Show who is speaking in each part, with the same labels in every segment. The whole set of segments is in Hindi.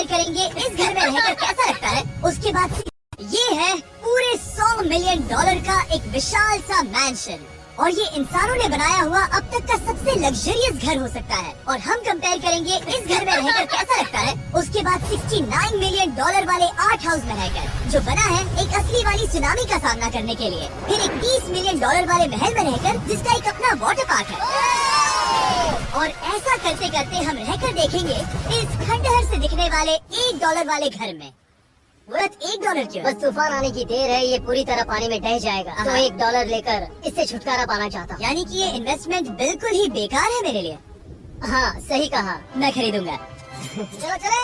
Speaker 1: करेंगे इस घर में रहकर कैसा लगता है। उसके बाद ये है पूरे $100 मिलियन का एक विशाल सा मैंशन, और ये इंसानों ने बनाया हुआ अब तक का सबसे लग्जरियस घर हो सकता है। और हम कंपेयर करेंगे इस घर में रहकर कैसा लगता है उसके बाद $69 मिलियन वाले आर्ट हाउस में रहकर, जो बना है एक असली वाली सुनामी का सामना करने के लिए। फिर एक $30 मिलियन वाले महल में रहकर, जिसका एक अपना वाटर पार्क है। और ऐसा करते करते हम रहकर देखेंगे इस खंडहर से दिखने वाले $1 वाले घर में। बस $1 क्यों?
Speaker 2: बस तूफान आने की देर है, ये पूरी तरह पानी में ढह जाएगा, तो $1 लेकर इससे छुटकारा पाना चाहता हूँ।
Speaker 1: यानी कि ये इन्वेस्टमेंट बिल्कुल ही बेकार है मेरे लिए।
Speaker 2: हाँ सही कहा,
Speaker 1: मैं खरीदूंगा। चलो चले।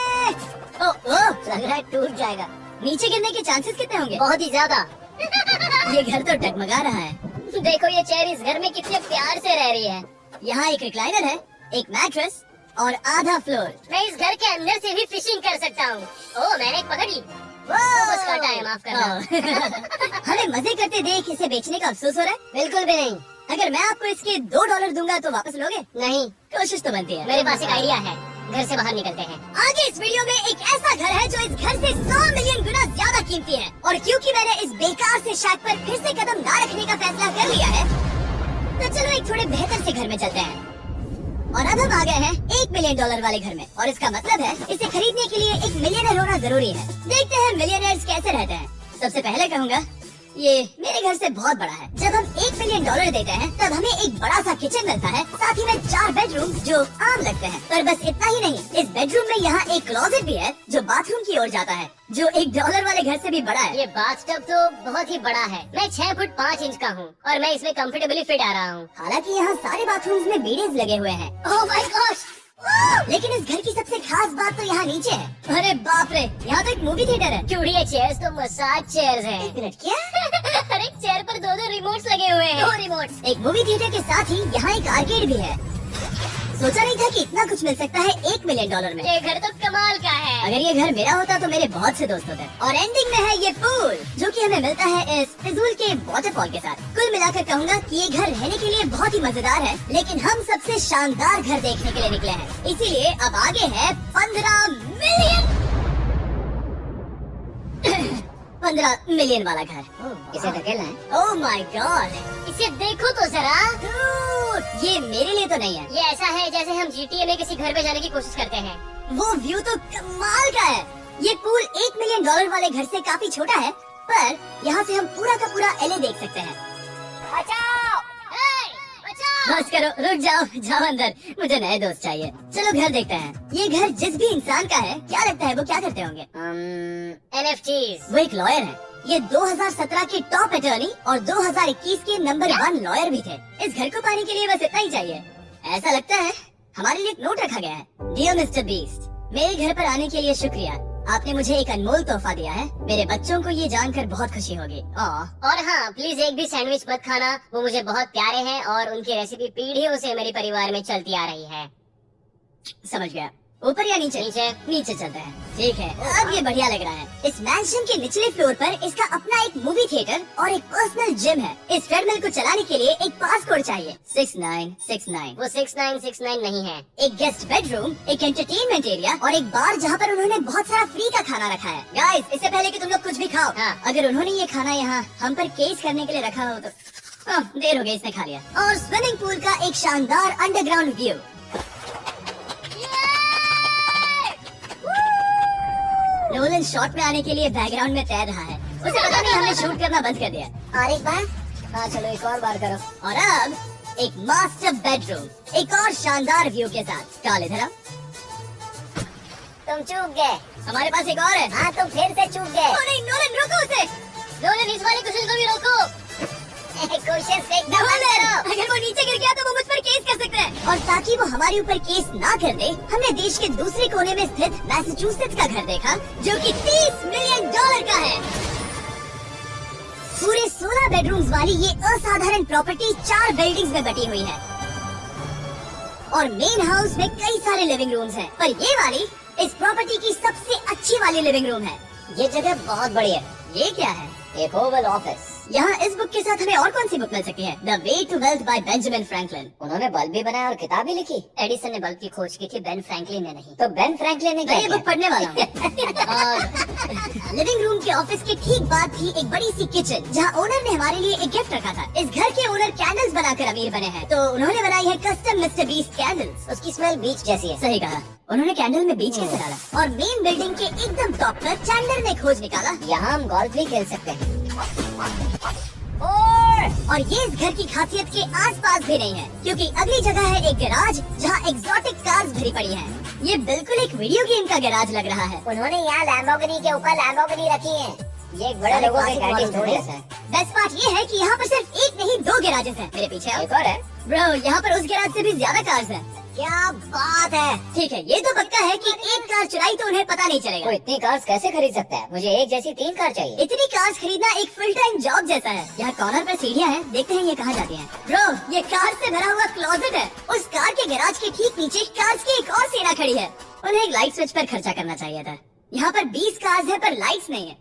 Speaker 2: लग रहा है टूट जाएगा।
Speaker 1: नीचे गिरने के चांसेस कितने होंगे?
Speaker 2: बहुत ही ज्यादा।
Speaker 1: ये घर तो टकमगा रहा है।
Speaker 2: देखो ये चेयर इस घर में कितने प्यार से रह रही है।
Speaker 1: यहाँ एक रिक्लाइनर है, एक मैट्रेस और आधा फ्लोर।
Speaker 2: मैं इस घर के अंदर से भी फिशिंग कर सकता हूँ। ओह मैंने एक पकड़ ली। बस काटा है, माफ करना।
Speaker 1: हमें मजे करते देख इसे बेचने का अफसोस हो रहा है?
Speaker 2: बिल्कुल भी नहीं।
Speaker 1: अगर मैं आपको इसके $2 दूंगा तो वापस लोगे?
Speaker 2: नहीं,
Speaker 1: कोशिश तो बनती है।
Speaker 2: मेरे पास एक आइडिया है, घर से बाहर निकलते हैं।
Speaker 1: आगे इस वीडियो में एक ऐसा घर है जो इस घर से 100 मिलियन गुना ज्यादा कीमती है, और क्योंकि मैंने इस बेकार से शैक पर फिर से कदम ना रखने का फैसला कर लिया है, तो चलो एक थोड़े बेहतर से घर में चलते हैं। और अब हम आ गए हैं $1 मिलियन वाले घर में, और इसका मतलब है इसे खरीदने के लिए एक मिलियनर होना जरूरी है। देखते हैं मिलियनर्स कैसे रहते हैं। सबसे पहले कहूँगा ये मेरे घर से बहुत बड़ा है। जब हम $1 मिलियन देते हैं तब हमें एक बड़ा सा किचन मिलता है, साथ ही में 4 बेडरूम जो आम लगते हैं। पर बस इतना ही नहीं, इस बेडरूम में यहाँ एक क्लोजेट भी है जो बाथरूम की ओर जाता है, जो $1 वाले घर से भी बड़ा है।
Speaker 2: ये बाथटब तो बहुत ही बड़ा है। मैं 6 फुट 5 इंच का हूँ और मैं इसमें कंफर्टेबली फिट आ रहा हूँ।
Speaker 1: हालांकि यहाँ सारे बाथरूम्स में बीडेज लगे हुए हैं।
Speaker 2: Oh my gosh!
Speaker 1: लेकिन इस घर की सबसे खास बात तो यहाँ नीचे है। अरे बाप रे, यहाँ तो एक मूवी थिएटर है।
Speaker 2: क्यों ये चेयर्स तो मसाज चेयर्स हैं।
Speaker 1: एक मिनट, क्या?
Speaker 2: हर एक चेयर पर 2 रिमोट्स लगे हुए हैं। 2 रिमोट्स।
Speaker 1: एक मूवी थिएटर के साथ ही यहाँ एक आर्केड भी है। सोचा नहीं था कि इतना कुछ मिल सकता है $1 मिलियन में।
Speaker 2: ये घर तो कमाल का है।
Speaker 1: अगर ये घर मेरा होता तो मेरे बहुत से दोस्त होते। और एंडिंग में है ये पूल, जो कि हमें मिलता है इस फिजूल के वाटरफॉल के साथ। कुल मिलाकर कहूँगा कि ये घर रहने के लिए बहुत ही मजेदार है, लेकिन हम सबसे शानदार घर देखने के लिए निकले हैं, इसीलिए अब आगे है 15 मिलियन 15 मिलियन वाला घर।
Speaker 2: इसे ढकेलना है।
Speaker 1: ओह माय गॉड,
Speaker 2: इसे देखो तो जरा।
Speaker 1: ये मेरे लिए तो नहीं है।
Speaker 2: ये ऐसा है जैसे हम GTA में किसी घर में जाने की कोशिश करते हैं।
Speaker 1: वो व्यू तो कमाल का है। ये पूल $1 मिलियन वाले घर से काफी छोटा है, पर यहाँ से हम पूरा का पूरा LA देख सकते हैं।
Speaker 2: बचाओ! बचाओ!
Speaker 1: बस करो, रुक जाओ, जाओ अंदर, मुझे नए दोस्त चाहिए। चलो घर देखते हैं। ये घर जिस भी इंसान का है, क्या लगता है वो क्या करते होंगे?
Speaker 2: NFTs।
Speaker 1: वो एक लॉयर है। ये 2017 के टॉप अटॉर्नी और 2021 के नंबर 1 लॉयर भी थे। इस घर को पाने के लिए बस इतना ही चाहिए। ऐसा लगता है हमारे लिए एक नोट रखा गया है। डियर मिस्टर बीस्ट, मेरे घर पर आने के लिए शुक्रिया। आपने मुझे एक अनमोल तोहफा दिया है। मेरे बच्चों को ये जानकर बहुत खुशी होगी।
Speaker 2: और हाँ, प्लीज एक भी सैंडविच मत खाना, वो मुझे बहुत प्यारे हैं और उनकी रेसिपी पीढ़ियों से मेरे परिवार में चलती आ रही है।
Speaker 1: समझ गया। ऊपर या नीचे? नीचे चलते हैं। ठीक है, अब ये बढ़िया लग रहा है। इस मैंशन के निचले फ्लोर पर इसका अपना एक मूवी थिएटर और एक पर्सनल जिम है। इस ट्रेडमिल को चलाने के लिए एक पासकोड चाहिए। 6969।
Speaker 2: वो 6969 नहीं है।
Speaker 1: एक गेस्ट बेडरूम, एक एंटरटेनमेंट एरिया और एक बार जहाँ पर उन्होंने बहुत सारा फ्री का खाना रखा है। गाइस, इससे पहले कि तुम लोग कुछ भी खाओ, अगर उन्होंने ये खाना यहाँ हम पर केस करने के लिए रखा हो तो देर हो गई, इसने खा लिया। और स्विमिंग पूल का एक शानदार अंडरग्राउंड व्यू। नोलन शॉट में आने के लिए बैकग्राउंड में तैर रहा है। उसे पता नहीं हमने शूट करना बंद कर दिया।
Speaker 2: और एक बार? हाँ चलो एक और बार करो।
Speaker 1: और अब एक मास्टर बेडरूम, एक और शानदार व्यू के साथ। कॉल इधर आओ।
Speaker 2: तुम चूक गए।
Speaker 1: हमारे पास एक और है।
Speaker 2: हाँ तुम फिर से चूक गए।
Speaker 1: ओ नहीं, नोलन रोको उसे।
Speaker 2: नोलन इस वाले कुशन को भी रोको। कोशिश फेंकना बंद करो।
Speaker 1: अगर वो नीचे गिर गया तो वो मुझ पर केस कर सकते हैं। और ताकि वो हमारे ऊपर केस ना कर दे, हमने देश के दूसरे कोने में स्थित मैसाचुसेट्स का घर देखा, जो कि $30 मिलियन का है। पूरे 16 बेडरूम्स वाली ये असाधारण प्रॉपर्टी 4 बिल्डिंग्स में बटी हुई है और मेन हाउस में कई सारे लिविंग रूम्स हैं। पर ये वाली इस प्रॉपर्टी की सबसे अच्छी वाली लिविंग रूम है।
Speaker 2: ये जगह बहुत बड़ी है।
Speaker 1: ये क्या है?
Speaker 2: एक ओवल ऑफिस।
Speaker 1: यहाँ इस बुक के साथ हमें और कौन सी बुक मिल सकती है? The way to wealth by Benjamin Franklin.
Speaker 2: उन्होंने बल्ब भी बनाया और किताब भी लिखी। एडिसन ने बल्ब की खोज की थी, बेन फ्रैंकलिन ने नहीं। तो बेन फ्रैंकलिन ने क्या
Speaker 1: मैं ये बुक पढ़ने वाला हूँ। और लिविंग रूम के ऑफिस के ठीक बाद थी एक बड़ी सी किचन, जहाँ ओनर ने हमारे लिए एक गिफ्ट रखा था। इस घर के ओनर कैंडल्स बनाकर अमीर बने हैं, तो उन्होंने बनाई है कस्टम मिस्टर बीस्ट कैंडल्स।
Speaker 2: उसकी स्मेल बीच जैसी है।
Speaker 1: सही कहा। उन्होंने कैंडल में बीच कैसे डाला? और मेन बिल्डिंग के एकदम टॉप पर चैंडलर ने खोज निकाला।
Speaker 2: यहाँ हम गोल्फ भी खेल सकते हैं।
Speaker 1: और ये इस घर की खासियत के आसपास भी नहीं है, क्योंकि अगली जगह है एक गैराज जहाँ एग्जॉटिक कार्स भरी पड़ी हैं। ये बिल्कुल एक वीडियो गेम का गैराज लग रहा है।
Speaker 2: उन्होंने यहाँ लैम्बोर्गिनी के ऊपर लैम्बोर्गिनी रखी है। ये एक बड़े लोगों के गैरेज थोड़ी है।
Speaker 1: बेस्ट पार्ट ये है कि यहाँ पर सिर्फ एक नहीं 2 गैराजेस हैं। मेरे पीछे आओ।
Speaker 2: एक और है।
Speaker 1: ब्रो, यहाँ पर उस गैराज से भी ज्यादा कार्स हैं।
Speaker 2: क्या बात है।
Speaker 1: ठीक है, ये तो पक्का है कि एक कार चुराई तो उन्हें पता नहीं चलेगा।
Speaker 2: वो इतनी कार्स कैसे खरीद सकता है? मुझे एक जैसी 3 कार चाहिए।
Speaker 1: इतनी कार्स खरीदना एक फुल टाइम जॉब जैसा है। यहाँ कॉर्नर पर सीढ़ियाँ हैं, देखते हैं ये कहाँ जाती हैं। ब्रो, ये कार से भरा हुआ क्लोजेट है। उस कार के गैराज के ठीक नीचे कार्स की एक और सेना खड़ी है। उन्हें एक लाइट स्विच पर खर्चा करना चाहिए था। यहाँ पर 20 कार्स है पर लाइट्स नहीं है।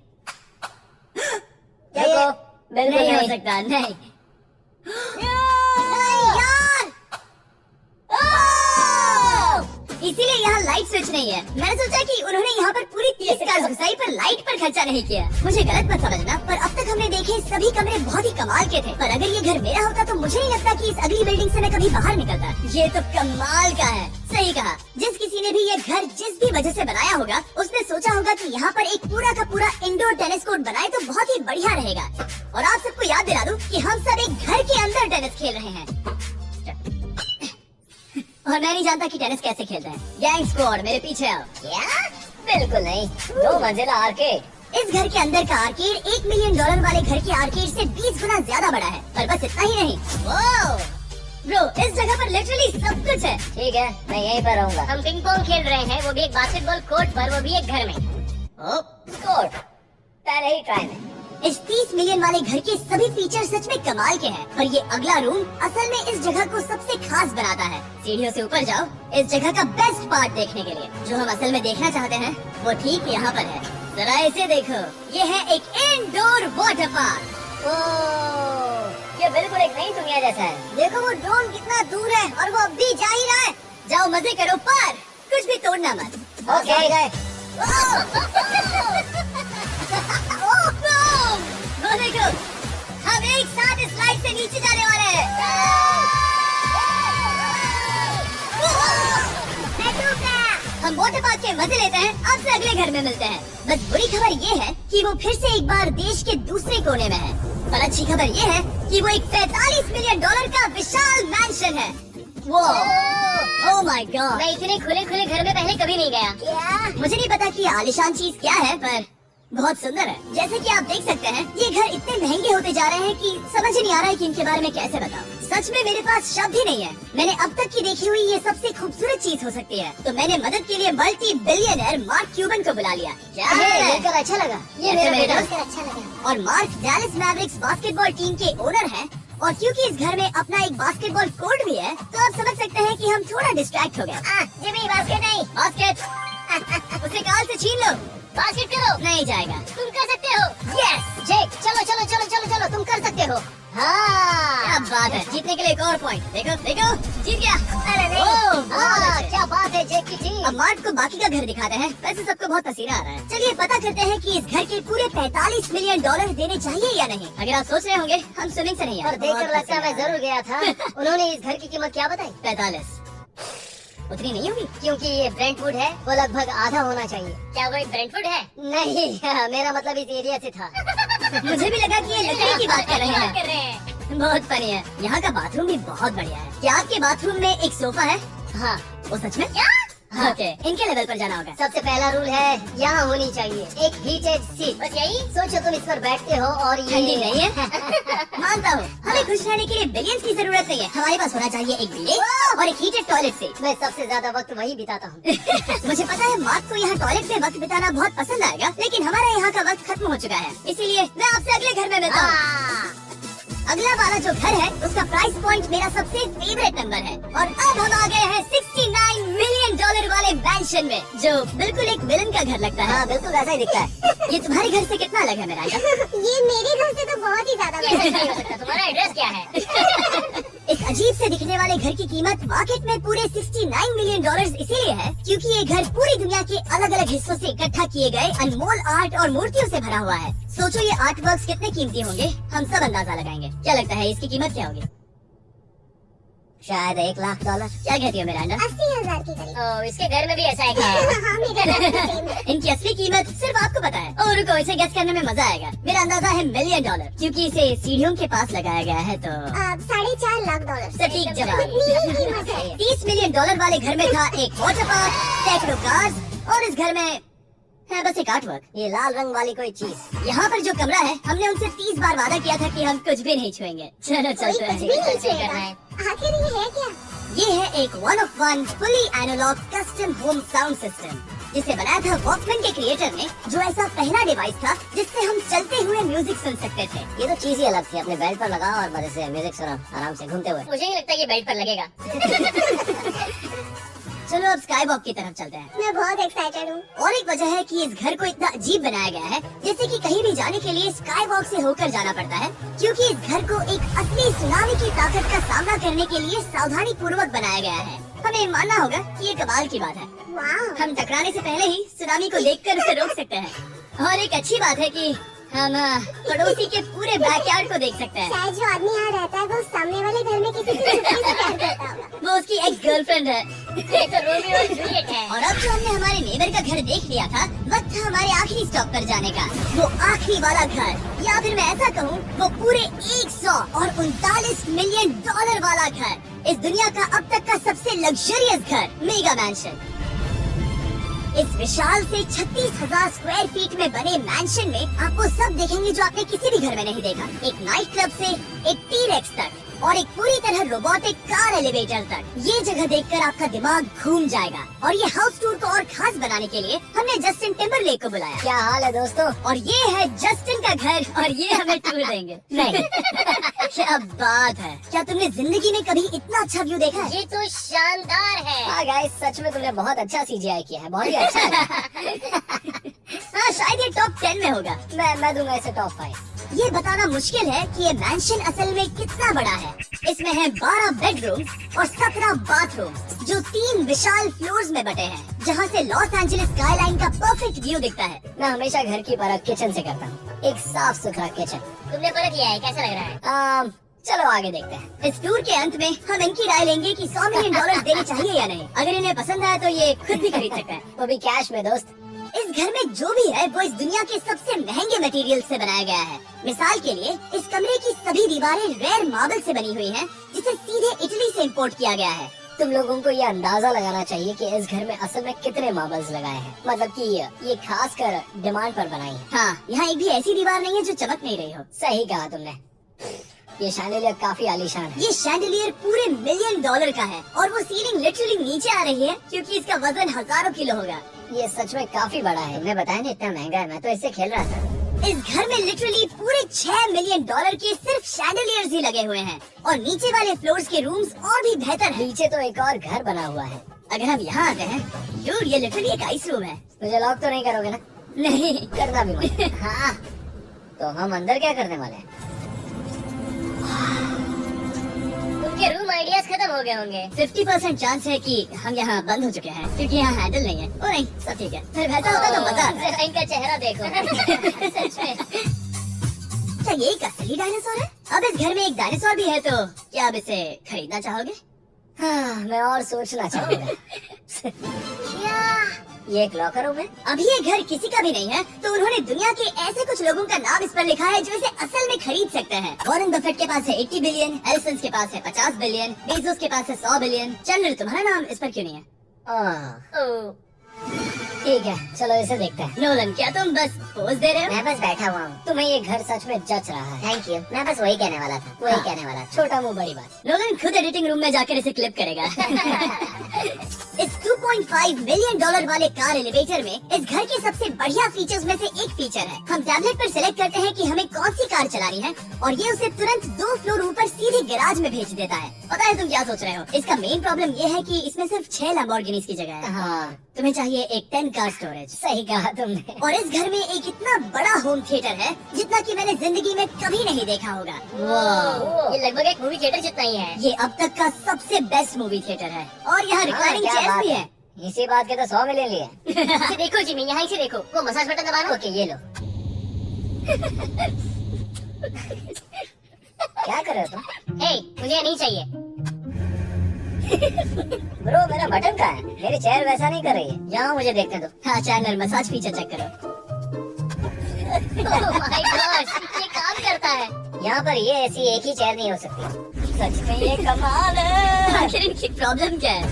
Speaker 1: नहीं हो सकता, नहीं। यार, इसीलिए यहाँ लाइट स्विच नहीं है। मैंने सोचा कि उन्होंने यहाँ पर पूरी 30 कार्स घुसाई पर लाइट पर खर्चा नहीं किया। मुझे गलत मत समझना, पर अब तक हमने देखे सभी कमरे बहुत ही कमाल के थे। पर अगर ये घर मेरा होता तो मुझे नहीं लगता कि इस अगली बिल्डिंग से मैं कभी बाहर निकलता। ये तो कमाल का है। सही कहा। जिस किसी ने भी ये घर जिस भी वजह से बनाया होगा, उसने सोचा होगा कि यहाँ पर एक पूरा का पूरा इंडोर टेनिस कोर्ट बनाए तो बहुत ही बढ़िया रहेगा। और आप सबको याद दिला दूं कि हम सब एक घर के अंदर टेनिस खेल रहे हैं। और मैं नहीं जानता कि टेनिस कैसे खेलते हैं। गैंग स्क्वाड, मेरे पीछे आओ।
Speaker 2: क्या? बिल्कुल नहीं। 2 मंजिला आर्केड।
Speaker 1: इस घर के अंदर का आर्केड $1 मिलियन वाले घर के आर्केड से 20 गुना ज्यादा बड़ा है। पर बस इतना ही नहीं। ब्रो, इस जगह पर लिटरली सब कुछ है।
Speaker 2: ठीक है, मैं यहीं पर रहूंगा। हम पिंग पोंग खेल रहे हैं, वो भी एक बास्केटबॉल कोर्ट पर, वो भी एक घर में। कोर्ट पहले ही ट्राई में।
Speaker 1: इस 30 मिलियन वाले घर के सभी फीचर सच में कमाल के हैं, पर ये अगला रूम असल में इस जगह को सबसे खास बनाता है। सीढ़ियों से ऊपर जाओ इस जगह का बेस्ट पार्ट देखने के लिए। जो हम असल में देखना चाहते हैं वो ठीक यहाँ पर है। जरा इसे देखो, ये है एक इंडोर वाटर पार्क।
Speaker 2: ये बिल्कुल एक नई दुनिया जैसा है।
Speaker 1: देखो वो ड्रोन कितना दूर है और वो अब भी जा ही रहा है। जाओ मजे करो, पर कुछ भी तोड़ना मत।
Speaker 2: ओके गए।
Speaker 1: वो देखो, हम एक साथ इस लाइट से नीचे जाने वाले हैं। हम वाटर पार्क के मजे लेते हैं। अब से अगले घर में मिलते हैं। बस बुरी खबर ये है कि वो फिर से एक बार देश के दूसरे कोने में है। पर अच्छी खबर ये है कि वो एक $45 मिलियन का विशाल मैंशन है। वो ओह माय गॉड,
Speaker 2: मैं इतने खुले खुले घर में पहले कभी नहीं गया।
Speaker 1: क्या? मुझे नहीं पता कि ये आलीशान चीज क्या है, पर बहुत सुंदर है। जैसे कि आप देख सकते हैं, ये घर इतने महंगे होते जा रहे हैं कि समझ ही नहीं आ रहा है कि इनके बारे में कैसे बताऊं। सच में मेरे पास शब्द ही नहीं है। मैंने अब तक की देखी हुई ये सबसे खूबसूरत चीज हो सकती है। तो मैंने मदद के लिए मल्टी बिलियनर मार्क क्यूबन को बुला लिया।
Speaker 2: क्या मिलकर अच्छा लगा।
Speaker 1: ये मेरे दोस्त
Speaker 2: अच्छा लगा।
Speaker 1: और mark Dallas Mavericks basketball team के ओनर हैं। और क्योंकि इस घर में अपना एक बास्केटबॉल कोर्ट भी है, तो आप समझ सकते हैं कि हम थोड़ा डिस्ट्रैक्ट हो गए।
Speaker 2: जिमी बास्केट नहीं,
Speaker 1: बास्केट उसे काल से छीन लो।
Speaker 2: बास्केट करो।
Speaker 1: नहीं जाएगा।
Speaker 2: तुम कर सकते हो।
Speaker 1: यस
Speaker 2: जेक, चलो चलो चलो चलो चलो, तुम कर सकते हो। हाँ,
Speaker 1: क्या बात है। जीतने के लिए एक और पॉइंट। देखो देखो, जीत गया।
Speaker 2: अरे नहीं।
Speaker 1: हाँ,
Speaker 2: क्या बात है जेक की टीम।
Speaker 1: अब मार्क को बाकी का घर दिखाते हैं। वैसे सबको बहुत पसीना आ रहा है। चलिए पता करते हैं कि इस घर के पूरे $45 मिलियन देने चाहिए या नहीं। अगर आप सोच रहे होंगे हम स्विमिंग से नहीं आए।
Speaker 2: और देखकर लगता है मैं जरूर गया था। उन्होंने इस घर की कीमत क्या बताई?
Speaker 1: 45 उतनी नहीं होगी,
Speaker 2: क्योंकि ये ब्रेंटवुड है, वो लगभग आधा होना चाहिए। क्या वो ब्रेंटवुड है? नहीं, मेरा मतलब इस एरिया से था।
Speaker 1: मुझे भी लगा कि ये लकड़ी की बात कर रहे हैं। बहुत फनी है। यहाँ का बाथरूम भी बहुत बढ़िया है। क्या आपके बाथरूम में एक सोफा है?
Speaker 2: हाँ।
Speaker 1: वो सच में?
Speaker 2: क्या?
Speaker 1: ओके, इनके लेवल पर जाना होगा।
Speaker 2: सबसे पहला रूल है यहाँ होनी चाहिए एक हीटेड सीट। बस यही सोचो, तुम इस पर बैठते हो और ये
Speaker 1: ठंडी नहीं है। मानता हूँ, हमें खुश रहने के लिए बिलियंस की जरूरत नहीं है। हमारे पास होना चाहिए एक बिल्डिंग और एक हीटेड टॉयलेट सीट।
Speaker 2: मैं सबसे ज्यादा वक्त वही बिताता हूँ।
Speaker 1: मुझे पता है मार्क को यहाँ टॉयलेट में वक्त बिताना बहुत पसंद आएगा, लेकिन हमारा यहाँ का वक्त खत्म हो चुका है, इसीलिए मैं आपसे अगले घर में मिलता हूँ। अगला वाला जो घर है उसका प्राइस पॉइंट मेरा सबसे फेवरेट नंबर है। और अब हम आ गए हैं $69 मिलियन वाले मैंशन में, जो बिल्कुल एक विलन का घर लगता है।
Speaker 2: हाँ बिल्कुल ऐसा ही दिखता है।
Speaker 1: ये तुम्हारे घर से कितना अलग है मेरा?
Speaker 3: ये मेरे घर से तो बहुत ही ज्यादा
Speaker 2: ये ऐसा नहीं हो सकता। तुम्हारा एड्रेस क्या है?
Speaker 1: इस अजीब से दिखने वाले घर की कीमत मार्केट में पूरे $69 मिलियन इसीलिए है क्योंकि ये घर पूरी दुनिया के अलग अलग हिस्सों से इकट्ठा किए गए अनमोल आर्ट और मूर्तियों से भरा हुआ है। सोचो ये आर्ट वर्क्स कितने कीमती होंगे, हम सब अंदाजा लगाएंगे। क्या लगता है इसकी कीमत क्या होगी?
Speaker 2: शायद $1 लाख।
Speaker 1: क्या कहती हो मिरांडा?
Speaker 3: 80,000 के करीब।
Speaker 2: ओ, इसके घर में भी ऐसा है क्या?
Speaker 3: हाँ मेरे घर में same है।
Speaker 1: इनकी असली कीमत सिर्फ आपको पता है। और रुको, इसे गेस करने में मजा आएगा। मेरा अंदाजा है $1 मिलियन क्योंकि इसे सीढ़ियों के पास लगाया गया है। तो
Speaker 3: $4.5 लाख।
Speaker 1: सटीक जवाब।
Speaker 3: इतनी ही कीमत है।
Speaker 1: $30 मिलियन वाले घर में था एक वाटर पार्क, सैकड़ों कार्स और इस घर में है बस एक आर्टवर्क।
Speaker 2: ये लाल रंग वाली कोई चीज।
Speaker 1: यहाँ पर जो कमरा है, हमने उनसे 30 बार वादा किया था कि हम कुछ भी नहीं छुएंगे। चलो चलते
Speaker 3: कुछ भी
Speaker 1: हैं।
Speaker 3: नहीं छुएगा। आखिर ये है क्या?
Speaker 1: ये है एक 1 of 1 fully analog custom home sound system जिसे बनाया था वॉकमैन के क्रिएटर ने, जो ऐसा पहला डिवाइस था जिससे हम चलते हुए म्यूजिक सुन सकते थे।
Speaker 2: ये तो चीज ही अलग थी। अपने बेल्ट पर लगाओ और मजे से म्यूजिक सुनो आराम से घूमते हुए। मुझे नहीं लगता ये बेल्ट पर लगेगा।
Speaker 1: चलो अब स्काई वॉक की तरफ चलते हैं।
Speaker 3: मैं बहुत एक्साइटेड हूँ।
Speaker 1: और एक वजह है कि इस घर को इतना अजीब बनाया गया है, जैसे कि कहीं भी जाने के लिए स्काई वॉक से होकर जाना पड़ता है, क्योंकि इस घर को एक असली सुनामी की ताकत का सामना करने के लिए सावधानी पूर्वक बनाया गया है। हमें मानना होगा कि ये कमाल की बात है।
Speaker 3: वाह।
Speaker 1: हम टकराने से पहले ही सुनामी को देखकर उसे रोक सकते हैं। और एक अच्छी बात है कि हम पड़ोसी के पूरे बैकयार्ड को देख सकते हैं।
Speaker 3: शायद जो आदमी यहाँ रहता है वो सामने वाले घर में किसी की छुट्टी से प्यार करता होगा।
Speaker 1: वो उसकी एक्स गर्लफ्रेंड है।
Speaker 2: ये तो रोमियो और जूलियट है।
Speaker 1: और अब जो हमने हमारे नेबर का घर देख लिया था, वक्त था हमारे आखिरी स्टॉप पर जाने का। वो आखिरी वाला घर, या फिर मैं ऐसा कहूँ, वो पूरे 139 मिलियन वाला घर। इस दुनिया का अब तक का सबसे लग्जरियस घर, मेगा मैंशन। इस विशाल से 36,000 स्क्वायर फीट में बने मैंशन में आपको सब देखेंगे जो आपने किसी भी घर में नहीं देखा। एक नाइट क्लब से एक टी-रेक्स तक और एक पूरी तरह रोबोटिक कार एलिवेटर तक। ये जगह देखकर आपका दिमाग घूम जाएगा। और ये हाउस टूर को और खास बनाने के लिए हमने जस्टिन टिम्बरलेक को बुलाया।
Speaker 2: क्या हाल है दोस्तों?
Speaker 1: और ये है जस्टिन का घर और ये हमें टूर देंगे।
Speaker 2: नहीं।
Speaker 1: क्या बात है, क्या तुमने जिंदगी में कभी इतना अच्छा व्यू देखा है?
Speaker 2: ये तो शानदार है।
Speaker 1: हाँ गाइस, सच में तुमने बहुत अच्छा CGI किया है, बहुत ही अच्छा है। हाँ शायद ये टॉप 10 में होगा।
Speaker 2: मैं दूंगा इसे टॉप 5।
Speaker 1: ये बताना मुश्किल है कि ये मैंशन असल में कितना बड़ा है। इसमें है 12 बेडरूम्स और 17 बाथरूम्स, जो 3 विशाल फ्लोर्स में बटे हैं, जहाँ से लॉस एंजलिस स्काईलाइन का परफेक्ट व्यू दिखता है।
Speaker 2: मैं हमेशा घर की परख किचन से करता हूँ। एक साफ सुथरा किचन। तुमने परख लिया है, कैसा लग रहा है?
Speaker 1: चलो आगे देखते हैं। इस टूर के अंत में हम इनकी राय लेंगे कि $100 मिलियन देने चाहिए या नहीं। अगर इन्हें पसंद आया तो ये खुद भी खरीद सकते हैं,
Speaker 2: वो भी कैश में दोस्त।
Speaker 1: इस घर में जो भी है वो इस दुनिया के सबसे महंगे मटेरियल से बनाया गया है। मिसाल के लिए इस कमरे की सभी दीवारें रेयर मार्बल से बनी हुई हैं, जिसे सीधे इटली से इंपोर्ट किया गया है।
Speaker 2: तुम लोगों को ये अंदाजा लगाना चाहिए कि इस घर में असल में कितने मार्बल्स लगाए हैं। मतलब कि ये खास कर डिमांड पर बनाई है।
Speaker 1: हाँ, यहाँ एक भी ऐसी दीवार नहीं है जो चमक नहीं रही हो।
Speaker 2: सही कहा तुमने। ये शैंडिलियर काफी आलीशान है।
Speaker 1: ये शैंडिलियर पूरे $1 मिलियन का है और वो सीलिंग लिटरली नीचे आ रही है क्योंकि इसका वजन हजारों किलो होगा।
Speaker 2: ये सच में काफी बड़ा है। तुमने बताया ना इतना महंगा है, मैं तो इससे खेल रहा था।
Speaker 1: इस घर में लिटरली पूरे $6 मिलियन के सिर्फ शैंडिलियर्स ही लगे हुए हैं और नीचे वाले फ्लोर्स के रूम्स और भी बेहतर हैं।
Speaker 2: नीचे तो एक और घर बना हुआ है।
Speaker 1: अगर हम यहाँ आते हैं, ड्यूड, ये लिटरली एक आइस रूम है।
Speaker 2: मुझे लॉक तो नहीं करोगे ना?
Speaker 1: नहीं
Speaker 2: करना भी मत। हाँ, तो हम अंदर क्या करने वाले हैं? उनके रूम आइडियाज खत्म हो गए होंगे।
Speaker 1: 50% चांस है कि हम यहाँ बंद हो चुके हैं क्योंकि यहाँ हैंडल नहीं है। ओ नहीं, सब ठीक है। फिर वैसा होता तो मजा आता।
Speaker 2: जरा इनका चेहरा देखो। सच में।
Speaker 1: क्या ये एक असली डायनासोर है? अब इस घर में एक डायनासोर भी है, तो क्या आप इसे खरीदना चाहोगे?
Speaker 2: हाँ, मैं और सोचना चाहूँगा। ये एक लॉकर रूम है।
Speaker 1: अब ये घर किसी का भी नहीं है, तो उन्होंने दुनिया के ऐसे कुछ लोगों का नाम इस पर लिखा है जो इसे असल में खरीद सकते हैं। वॉरेन बफेट के पास है 80 बिलियन, एलिसन के पास है 50 बिलियन, बेजोस के पास है 100 बिलियन। चंद्र, तुम्हारा नाम इस पर क्यों नहीं है?
Speaker 2: ठीक है, चलो इसे देखते हैं।
Speaker 1: नोलन, क्या तुम बस पोज दे रहे हो?
Speaker 2: मैं बस बैठा हुआ हूँ। तुम्हें ये घर सच में जच रहा है। Thank you. मैं बस वही कहने वाला था। वही कहने वाला। छोटा मुंह बड़ी बात।
Speaker 1: नोलन खुद एडिटिंग रूम में जाकर इसे क्लिप करेगा। इस $2.5 मिलियन वाले कार एलिवेटर में इस घर के सबसे बढ़िया फीचर्स में से एक फीचर है। हम टैबलेट पर सिलेक्ट करते हैं कि हमें कौन सी कार चलानी है और ये उसे तुरंत 2 फ्लोर ऊपर सीधे गैराज में भेज देता है। पता है तुम क्या सोच रहे हो? इसका मेन प्रॉब्लम ये है कि इसमें सिर्फ 6 लैम्बोर्गिनीज की जगह है।
Speaker 2: हाँ,
Speaker 1: तुम्हें चाहिए एक 10 कार स्टोरेज।
Speaker 2: सही कहा तुमने।
Speaker 1: और इस घर में एक इतना बड़ा होम थिएटर है जितना कि मैंने जिंदगी में कभी नहीं देखा होगा।
Speaker 2: ये लगभग एक मूवी थिएटर जितना ही है।
Speaker 1: ये अब तक का सबसे बेस्ट मूवी थिएटर है और यहाँ रिक्लाइनिंग
Speaker 2: क्या
Speaker 1: चेयर्स
Speaker 2: बात
Speaker 1: भी
Speaker 2: है।
Speaker 1: है।
Speaker 2: इसी बात के तो 100 मिलियन लिए। इसे देखो जिमी, यहाँ इसे देखो, वो मसाज बटन दबाना। ओके, ये लो। क्या कर रहे हो तुम? हे, मुझे ये नहीं चाहिए। ब्रो, मेरा बटन कहाँ है? मेरी चेयर वैसा नहीं कर रही है। यहाँ मुझे देखने दो।
Speaker 1: हाँ चैनल मसाज फीचर चेक करो।
Speaker 2: Oh my God, ये काम करता है। यहाँ पर ये ऐसी एक ही चेयर नहीं हो सकती। सच में ये कमाल है।
Speaker 1: आखिर इनकी प्रॉब्लम क्या है?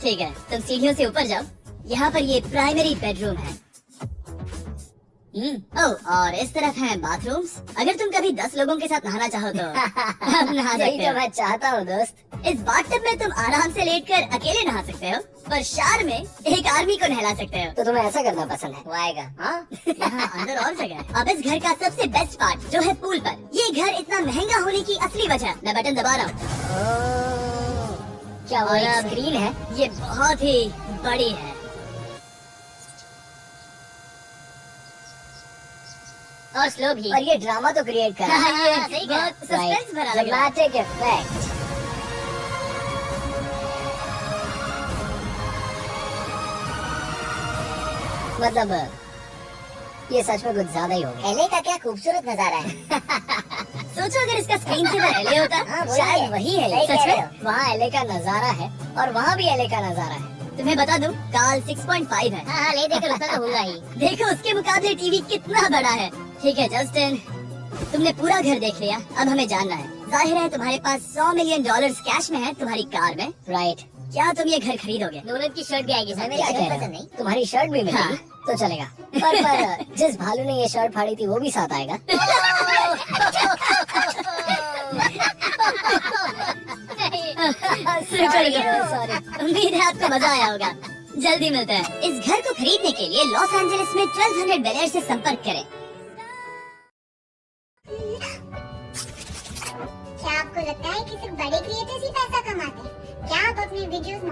Speaker 1: ठीक है, तुम सीढ़ियों से ऊपर जाओ। यहाँ पर ये प्राइमरी बेडरूम है। ओह, और इस तरफ हैं बाथरूम्स। अगर तुम कभी 10 लोगों के साथ नहाना चाहो तो आप नहा
Speaker 2: यही
Speaker 1: सकते
Speaker 2: तो
Speaker 1: हो।
Speaker 2: मैं चाहता हूँ दोस्त।
Speaker 1: इस बाथटब में तुम आराम से लेटकर अकेले नहा सकते हो, पर शार में एक आर्मी को नहला सकते हो।
Speaker 2: तो तुम्हें ऐसा करना पसंद है? वो आएगा। हाँ?
Speaker 1: यहाँ अंदर और जगह है। अब इस घर का सबसे बेस्ट पार्ट जो है पूल पर। ये घर इतना महंगा होने की असली वजह मैं बटन दबा रहा हूँ।
Speaker 2: क्या वो
Speaker 1: और
Speaker 2: एक
Speaker 1: अब
Speaker 2: स्क्रीन है?
Speaker 1: ये बहुत ही बड़ी है।
Speaker 2: और स्लो भी। और ये ड्रामा तो क्रिएट कर रहा है।
Speaker 1: ये
Speaker 2: सही
Speaker 1: बहुत सस्पेंस भरा लग रहा है।
Speaker 2: Dramatic effect. मतलब ये सच में कुछ ज्यादा ही हो गया। एले का क्या खूबसूरत नजारा है।
Speaker 1: सोचो अगर इसका स्क्रीन से एले होता।
Speaker 2: हाँ,
Speaker 1: शायद वही है। सच में
Speaker 2: वहाँ एले का नजारा है और वहाँ भी एले का नजारा है।
Speaker 1: तुम्हें बता दूं, काल 6.5 है।
Speaker 2: हाँ, ले देकर उसका तो होगा ही।
Speaker 1: देखो उसके मुकाबले टीवी कितना बड़ा है। ठीक है जस्टिन, तुमने पूरा घर देख लिया, अब हमें जानना है। जाहिर है तुम्हारे पास $100 मिलियन कैश में है तुम्हारी कार में।
Speaker 2: राइट।
Speaker 1: क्या तुम ये घर खरीदोगे?
Speaker 2: नूरन की शर्ट भी आएगी।
Speaker 1: मेरी शर्ट पसंद नहीं।
Speaker 2: तुम्हारी शर्ट भी मिलेगी।
Speaker 1: हाँ।
Speaker 2: तो चलेगा। पर जिस भालू ने ये शर्ट फाड़ी थी वो भी साथ आएगा।
Speaker 1: सॉरी, उम्मीद है आपको मजा आया होगा। जल्दी मिलते हैं। इस घर को खरीदने के लिए लॉस एंजलिस में 1200 बेल से संपर्क करें।
Speaker 3: क्या आपको लगता है कि सिर्फ बड़े क्रिएटर्स ही पैसा कमाते हैं? क्या आप अपने वीडियोस